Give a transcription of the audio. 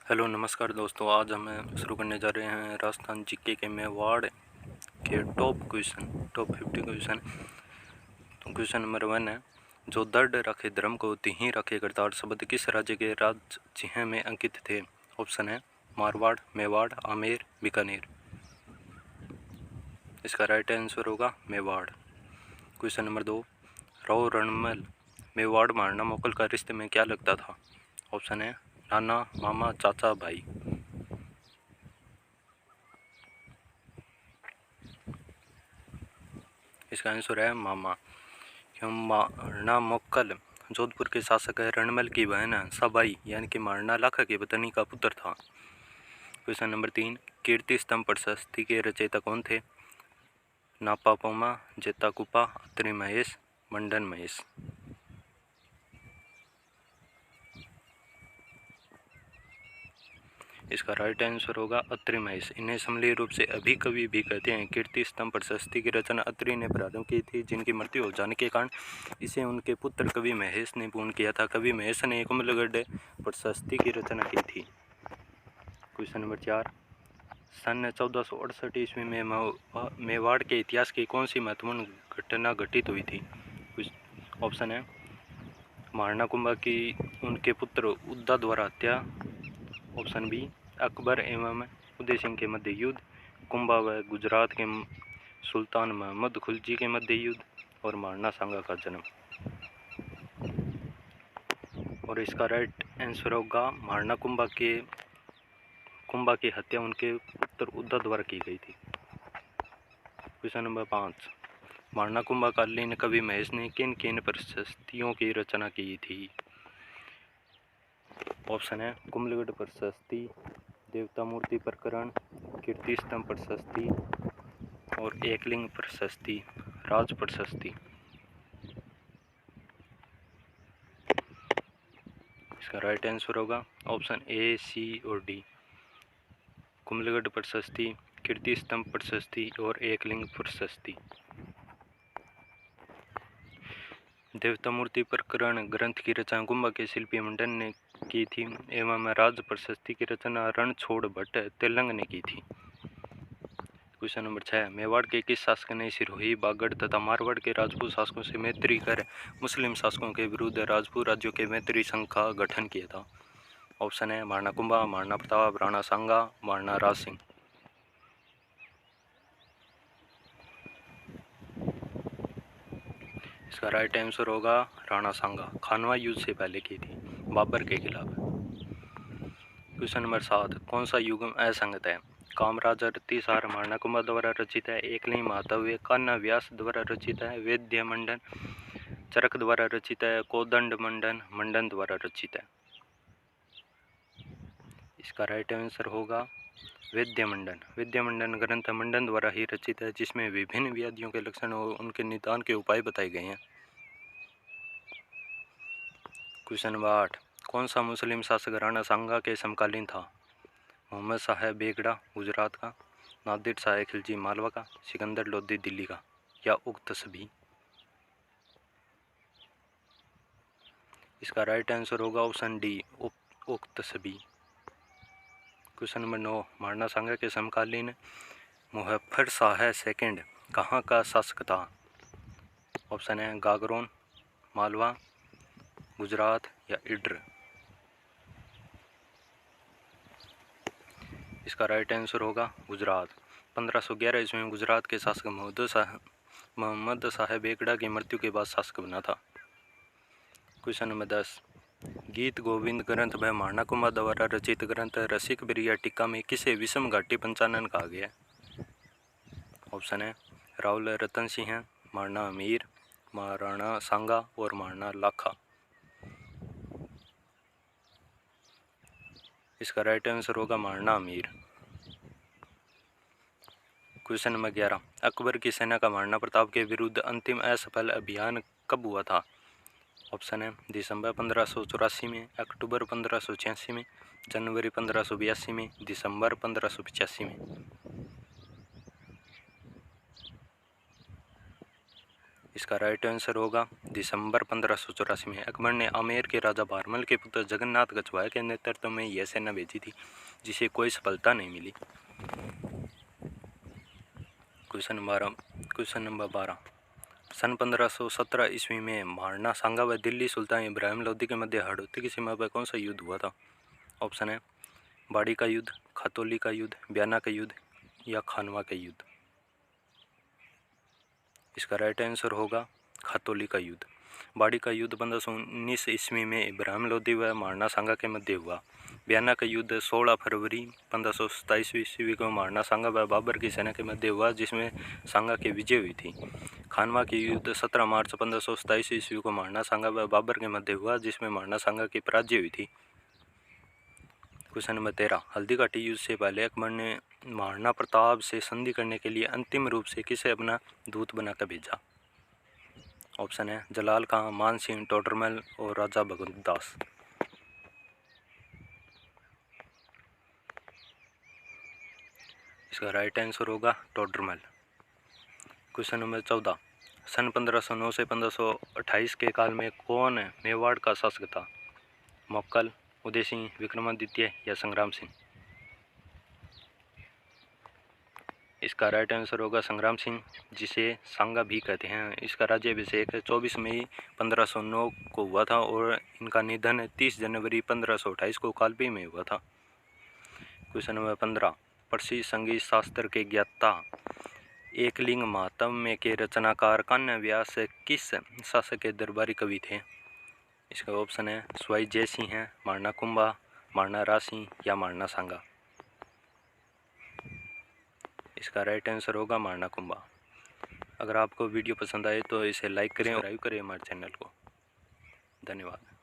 Hello नमस्कार दोस्तों, आज हम शुरू करने जा रहे हैं राजस्थान जीके के मेवाड़ के टॉप 50 क्वेश्चन। तो क्वेश्चन नंबर 1 है, जो दृढ़ रखे धर्म को तिहीं रखे करतार शब्द किस राज्य के राज चिह्न में अंकित थे? ऑप्शन है मारवाड़, मेवाड़, आमेर, बीकानेर। इसका राइट आंसर होगा मेवाड़। क्वेश्चन नंबर 2, राव रणमल मेवाड़ मारना मोकल का रिश्ते में क्या लगता था? ऑप्शन है नाना, मामा, चाचा, भाई। इसका आंसर है मामा। क्यों? मारना मोक्कल जोधपुर के शासक रणमल की बहन सबाई यानी कि मारना लाखा के पत्नी का पुत्र था। क्वेश्चन नंबर 3, कीर्ति स्तंभ प्रशस्ति के रचयिता कौन थे? नापा पोमा, जेता कुपा, अत्रि महेश, मंडन महेश। इसका राइट आंसर होगा अत्रि महेश। इन्हें समलीय रूप से अभी कवि भी कहते हैं। कीर्ति स्तंभ प्रशस्ति की रचना अत्रि ने प्रारंभ की थी, जिनकी मृत्यु हो जाने के कारण इसे उनके पुत्र कवि महेश ने पूर्ण किया था। कवि महेश ने कुंभलगढ़ प्रशस्ति की रचना की थी। क्वेश्चन नंबर 4, सन 1468 ईस्वी में मेवाड़ के इतिहास की कौन सी महत्वपूर्ण घटना घटित हुई थी? ऑप्शन है महाराणा कुंभा की उनके पुत्र उद्दा द्वारा हत्या। ऑप्शन बी अकबर एवं उदय सिंह के मध्य युद्ध, कुंभा व गुजरात के सुल्तान महमद खुलजी के मध्य युद्ध, और महाराणा सांगा का जन्म। और इसका राइट आंसर होगा महाराणा कुंभा की हत्या उनके पुत्र उद्दा द्वारा की गई थी। क्वेश्चन नंबर 5, महाराणा कुंभा कालीन कवि महेश ने किन किन प्रशस्तियों की रचना की थी? ऑप्शन है कुंभलगढ़ प्रशस्ति, देवता मूर्ति प्रकरण, कीर्ति स्तंभ प्रशस्ति, और एकलिंग प्रशस्ति, राज प्रशस्ति। इसका राइट आंसर होगा ऑप्शन ए, सी और डी। कुंभलगढ़ प्रशस्ति, कीर्ति स्तंभ प्रशस्ति और एकलिंग प्रशस्ति। देवता मूर्ति प्रकरण ग्रंथ की रचना कुंभा के शिल्पी मंडन ने की थी एवं राज प्रशस्ति की रचना रणछोड़ भट्ट तेलंग ने की थी। क्वेश्चन नंबर 6, मेवाड़ के किस शासक ने सिरोही, बागड़ तथा मारवाड़ के राजपूत शासकों से मैत्री कर मुस्लिम शासकों के विरुद्ध राजपूत राज्यों के मैत्री संघ का गठन किया था? ऑप्शन है महाराणा कुंभा, महाराणा प्रताप, राणा सांगा, महाराणा राज सिंह। इसका राइट आंसर होगा राणा सांगा। खानवा युद्ध से पहले की थी, बाबर के खिलाफ। क्वेश्चन नंबर 7, कौन सा युग्म असंगत है? कामराज रतिसार महाराणा कुंभा द्वारा रचित है, एकलिंग महातव्य कान्हा व्यास द्वारा रचित है, वेद्य मंडन चरक द्वारा रचित है, कोदंड मंडन मंडन द्वारा रचित है। इसका राइट आंसर होगा वेद्य मंडन। वेद्य मंडन ग्रंथ मंडन द्वारा ही रचित है, जिसमें विभिन्न व्याधियों के लक्षण और उनके निदान के उपाय बताए गए हैं। क्वेश्चन नंबर 8, कौन सा मुस्लिम शासक राणा सांगा के समकालीन था? मोहम्मद शाह बेगड़ा गुजरात का, नादिर शाह खिलजी मालवा का, सिकंदर लोदी दिल्ली का, या उक्त सभी? इसका राइट आंसर होगा ऑप्शन डी, उक्त सभी। क्वेश्चन नंबर 9, महाराणा सांगा के समकालीन मुहफ्फर शाह सेकंड कहाँ का शासक था? ऑप्शन है गागरोन, मालवा, गुजरात या इड्र। इसका राइट आंसर होगा गुजरात। 1511 ईस्वी में गुजरात के शासक मोहम्मद शाह बेगड़ा की मृत्यु के बाद शासक बना था। क्वेश्चन नंबर 10, गीत गोविंद ग्रंथ व महाराणा कुंभा द्वारा रचित ग्रंथ रसिक बिरिया टीका में किसे विषम घाटी पंचानन कहा गया? ऑप्शन है रावल रतन सिंह, महाराणा अमीर, महाराणा सांगा और महाराणा लाखा। इसका राइट आंसर होगा महाराणा अमीर। क्वेश्चन नंबर 11, अकबर की सेना का महाराणा प्रताप के विरुद्ध अंतिम असफल अभियान कब हुआ था? ऑप्शन है दिसंबर 1584 में, अक्टूबर 1586 में, जनवरी 1582 में, दिसंबर 1585 में। इसका राइट आंसर होगा दिसंबर 1584 में अकबर ने आमेर के राजा भारमल के पुत्र जगन्नाथ गजवाए के नेतृत्व में यह सेना भेजी थी, जिसे कोई सफलता नहीं मिली। क्वेश्चन नंबर 12 सन 1517 ईस्वी में महाराणा सांगा व दिल्ली सुल्तान इब्राहिम लोदी के मध्य हड़ौती की सीमा पर कौन सा युद्ध हुआ था? ऑप्शन है बाड़ी का युद्ध, खतौली का युद्ध, बयाना का युद्ध या खानवा का युद्ध। इसका राइट आंसर होगा खतौली का युद्ध। बाड़ी का युद्ध 1519 ईस्वी में इब्राहिम लोदी व महाराणा सांगा के मध्य हुआ। बयाना का युद्ध 16 फरवरी 1527 ईस्वी को महाराणा सांगा व बाबर की सेना के मध्य हुआ, जिसमें सांगा की विजय हुई थी। खानवा की युद्ध 17 मार्च 1527 ईस्वी को महाराणा सांगा व बाबर के मध्य हुआ, जिसमें महाराणा सांगा की पराजय हुई थी। क्वेश्चन नंबर 13 हल्दी घाटी युद्ध से पहले अकबर ने महाराणा प्रताप से संधि करने के लिए अंतिम रूप से किसे अपना दूत बनाकर भेजा? ऑप्शन है जलाल खां, मान सिंह, टोडरमल और राजा भगवत दास। इसका राइट आंसर होगा टोडरमल। क्वेश्चन नंबर 14 सन 1509 से 1528 के काल में कौन मेवाड़ का शासक था? मोक्कल, उदय सिंह, विक्रमादित्य या संग्राम सिंह। इसका राइट आंसर होगा संग्राम सिंह, जिसे सांगा भी कहते हैं। इसका राज्याभिषेक 24 मई 1509 को हुआ था और इनका निधन 30 जनवरी 1528 को कालपी में हुआ था। क्वेश्चन नंबर 15 प्रसिद्ध संगीत शास्त्र के ज्ञाता एकलिंग महात्म्य के रचनाकार कान्ह व्यास किस शासक के दरबारी कवि थे? इसका ऑप्शन है स्वाई जय सिंह है, महाराणा कुंभा, महाराणा रासिंह या महाराणा सांगा। इसका राइट आंसर होगा महाराणा कुंभा। अगर आपको वीडियो पसंद आए तो इसे लाइक करें और सब्सक्राइब करें हमारे चैनल को। धन्यवाद।